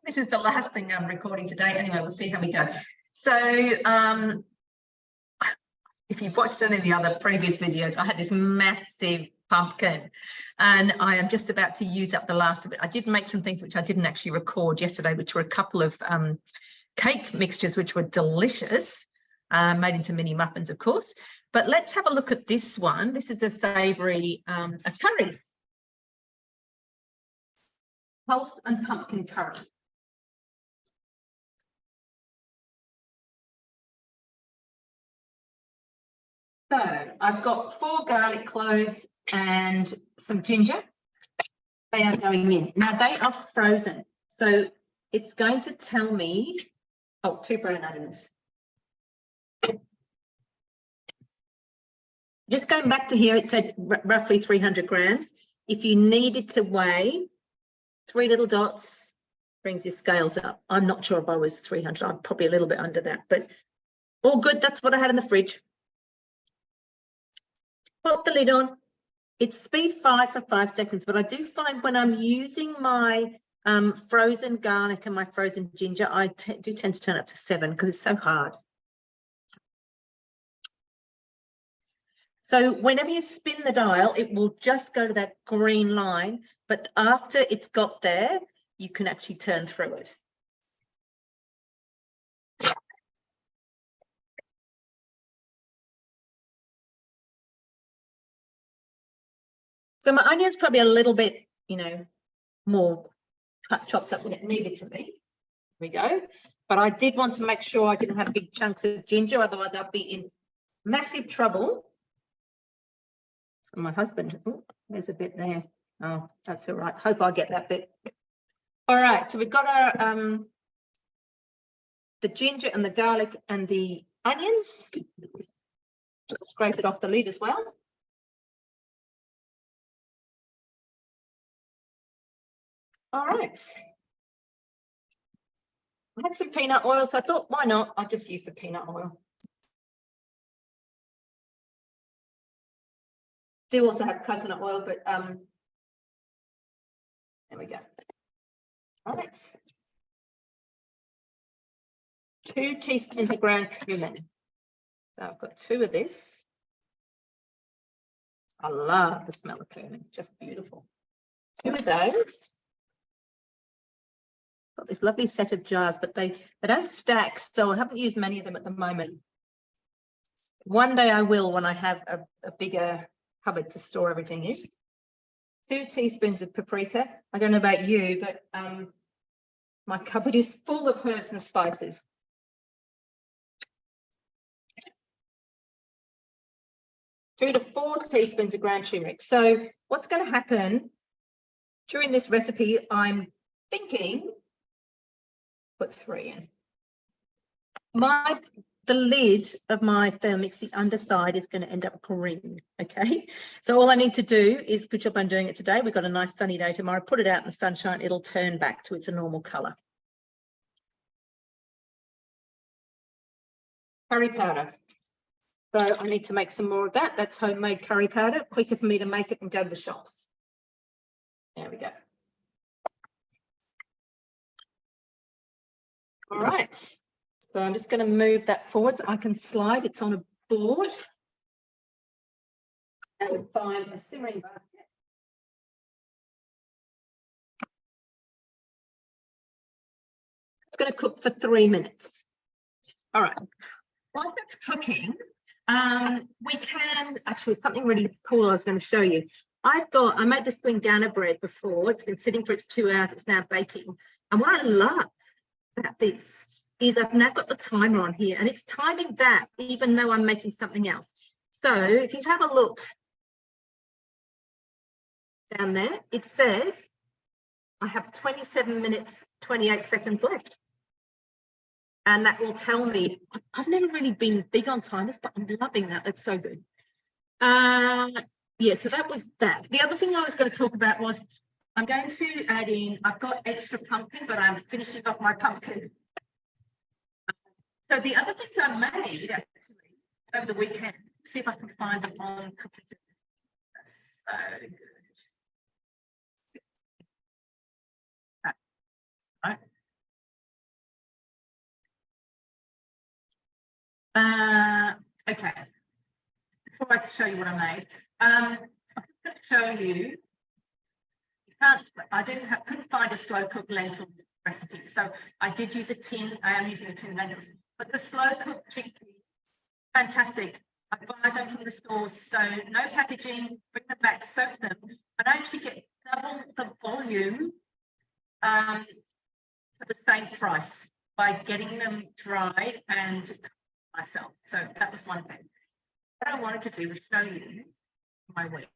This is the last thing I'm recording today. Anyway, we'll see how we go. So if you've watched any of the other previous videos, I had this massive pumpkin and I am just about to use up the last of it. I did make some things which I didn't actually record yesterday, which were a couple of cake mixtures, which were delicious, made into mini muffins, of course. But let's have a look at this one. This is a savoury a curry. Pulse and pumpkin curry. So I've got 4 garlic cloves and some ginger. They are going in. Now they are frozen. So it's going to tell me, oh, 2 brown onions. Just going back to here, it said roughly 300 grams. If you needed to weigh, 3 little dots brings your scales up. I'm not sure if I was 300. I'm probably a little bit under that, but all good. That's what I had in the fridge. Pop the lid on. It's speed 5 for 5 seconds, but I do find when I'm using my frozen garlic and my frozen ginger, I do tend to turn up to 7 because it's so hard. So whenever you spin the dial, it will just go to that green line, but after it's got there, you can actually turn through it. So my onion's probably a little bit, you know, more chopped up than it needed to be. Here we go. But I did want to make sure I didn't have big chunks of ginger, otherwise I'd be in massive trouble. My husband, oh, there's a bit there. Oh, that's all right. Hope I get that bit. All right, so we've got our the ginger and the garlic and the onions. Just scrape it off the lid as well. All right. I had some peanut oil, so I thought, why not? I'll just use the peanut oil. Do also have coconut oil, but there we go. All right. 2 teaspoons of ground cumin. So I've got 2 of this. I love the smell of cumin, it's just beautiful. 2 of those. Got this lovely set of jars, but they don't stack, so I haven't used many of them at the moment. One day I will when I have a bigger cupboard to store everything in. 2 teaspoons of paprika. I don't know about you, but my cupboard is full of herbs and spices. 3 to 4 teaspoons of ground turmeric. So what's going to happen during this recipe, I'm thinking put 3 in. The lid of my Thermomix, the underside is going to end up green, okay? So all I need to do is, good job I'm doing it today. We've got a nice sunny day tomorrow. Put it out in the sunshine, it'll turn back to its normal colour. Curry powder. So I need to make some more of that. That's homemade curry powder. Quicker for me to make it and go to the shops. There we go. All right. So I'm just going to move that forward so I can slide. It's on a board. And find a simmering basket. It's going to cook for 3 minutes. All right. While that's cooking, we can actually, something really cool I was going to show you. I made the Springana bread before. It's been sitting for its 2 hours. It's now baking. And what I love about this is I've now got the timer on here and it's timing that even though I'm making something else. So if you have a look down there, it says I have 27 minutes, 28 seconds left. And that will tell me, I've never really been big on timers, but I'm loving that. That's so good. Yeah, so that was that. The other thing I was going to talk about was I'm going to add in, I've got extra pumpkin, but I'm finishing off my pumpkin. So the other things I made actually over the weekend, see if I can find them on Cooking. That's so good. Right. Okay. Before I show you what I made, I'm just going to show you. Couldn't find a slow cooked lentil recipe, so I did use a tin. I am using a tin lentils, but the slow cooked chickpeas, fantastic. I buy them from the stores, so no packaging. Bring them back, soak them, and I actually get double the volume for the same price by getting them dried and cooked myself. So that was one thing. What I wanted to do was show you my week.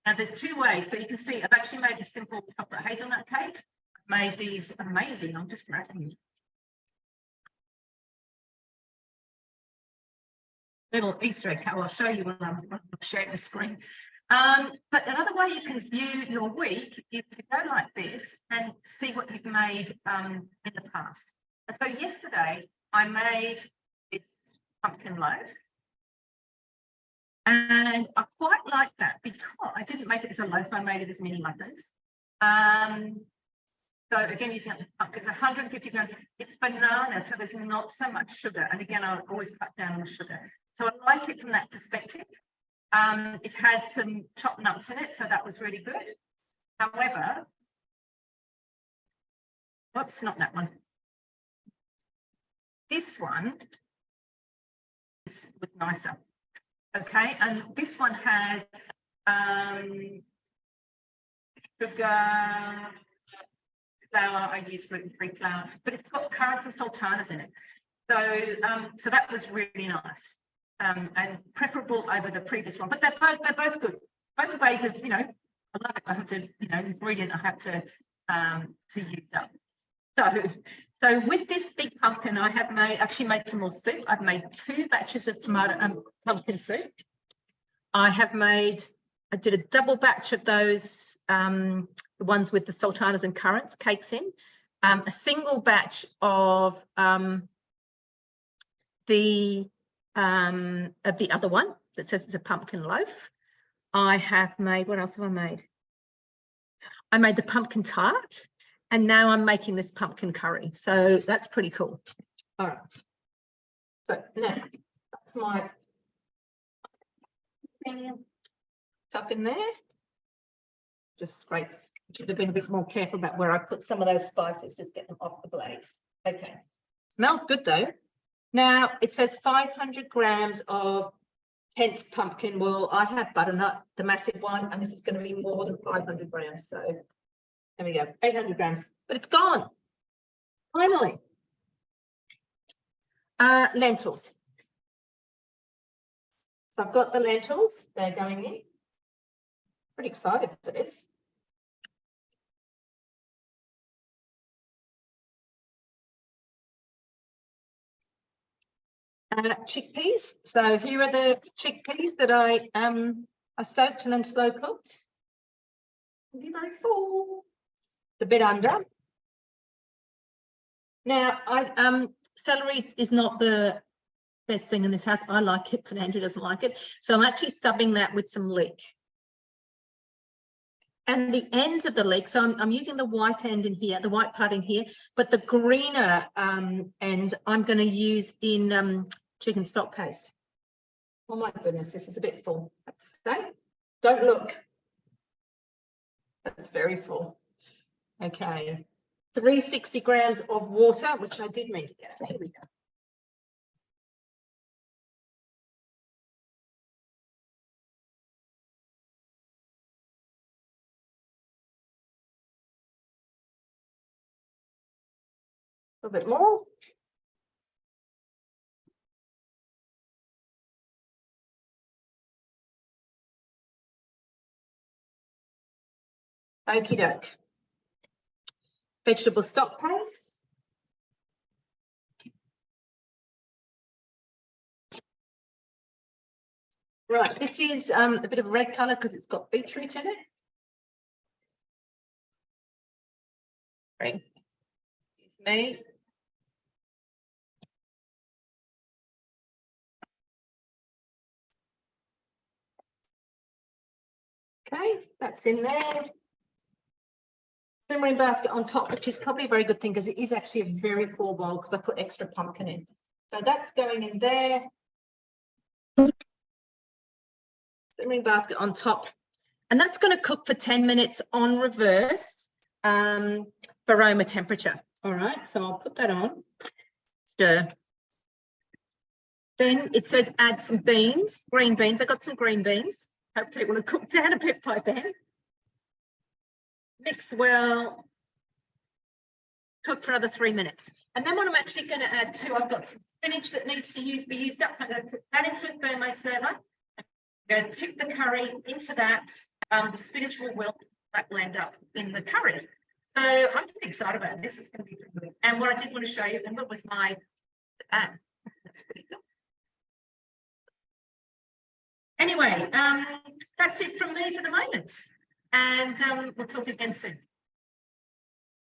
Now there's two ways. So you can see I've actually made a simple chocolate hazelnut cake. I've made these amazing. I'm just grabbing them. Little Easter egg. I'll show you when I'm sharing the screen. But another way you can view your week is to go like this and see what you've made in the past. And so yesterday I made this pumpkin loaf. And I quite like that because I didn't make it as a loaf, I made it as mini muffins. So again, using up the pumpkins, 150 grams. It's banana, so there's not so much sugar. And again, I always cut down on the sugar. So I like it from that perspective. It has some chopped nuts in it, so that was really good. However, whoops, not that one. This one was nicer. Okay, and this one has sugar, flour. I use gluten-free flour, but it's got currants and sultanas in it. So that was really nice and preferable over the previous one. But they're both good. Both the ways of, I love it. I have to, ingredient I have to use up. So with this big pumpkin, I have actually made some more soup. I've made 2 batches of pumpkin soup. I did a double batch of those, the ones with the sultanas and currants cakes in, a single batch of the other one that says it's a pumpkin loaf. I have made, what else have I made? I made the pumpkin tart. And now I'm making this pumpkin curry. So that's pretty cool. All right. So now that's my stuff in there. Just scrape. Should have been a bit more careful about where I put some of those spices, just get them off the blaze. Okay. Smells good though. Now it says 500 grams of tense pumpkin. Well, I have butternut, the massive one, and this is going to be more than 500 grams. So there we go, 800 grams, but it's gone. Finally. Lentils. So I've got the lentils, they're going in. Pretty excited for this. Chickpeas. So here are the chickpeas that I soaked and then slow cooked. Be very full. It's a bit under. Now, celery is not the best thing in this house. I like it, but Andrew doesn't like it. So I'm actually subbing that with some leek. And the ends of the leek, so I'm using the white end in here, the white part in here, but the greener end I'm going to use in chicken stock paste. Oh my goodness, this is a bit full, I have to say. Don't look. That's very full. Okay. 360 grams of water, which I did mean to get. Here we go. A little bit more. Okie doke. Vegetable stock paste. Right, this is a bit of red colour because it's got beetroot in it. Right. Excuse me. Okay, that's in there. Simmering basket on top, which is probably a very good thing because it is actually a very full bowl because I put extra pumpkin in. So that's going in there. simmering basket on top. And that's going to cook for 10 minutes on reverse for aroma temperature. All right, so I'll put that on. Stir. Then it says add some beans, green beans. I got some green beans. Hopefully it will have cooked down a bit by then. Mix well. Cook for another 3 minutes. And then what I'm actually going to add to, I've got some spinach that needs to be used up. So I'm going to put that into a thermo server. I'm going to tip the curry into that. The spinach will wilt. That will end up in the curry. So I'm pretty excited about this. It's going to be pretty good. And what I did want to show you, remember, was my, that's pretty good. Anyway, that's it from me for the moment. And we'll talk again soon.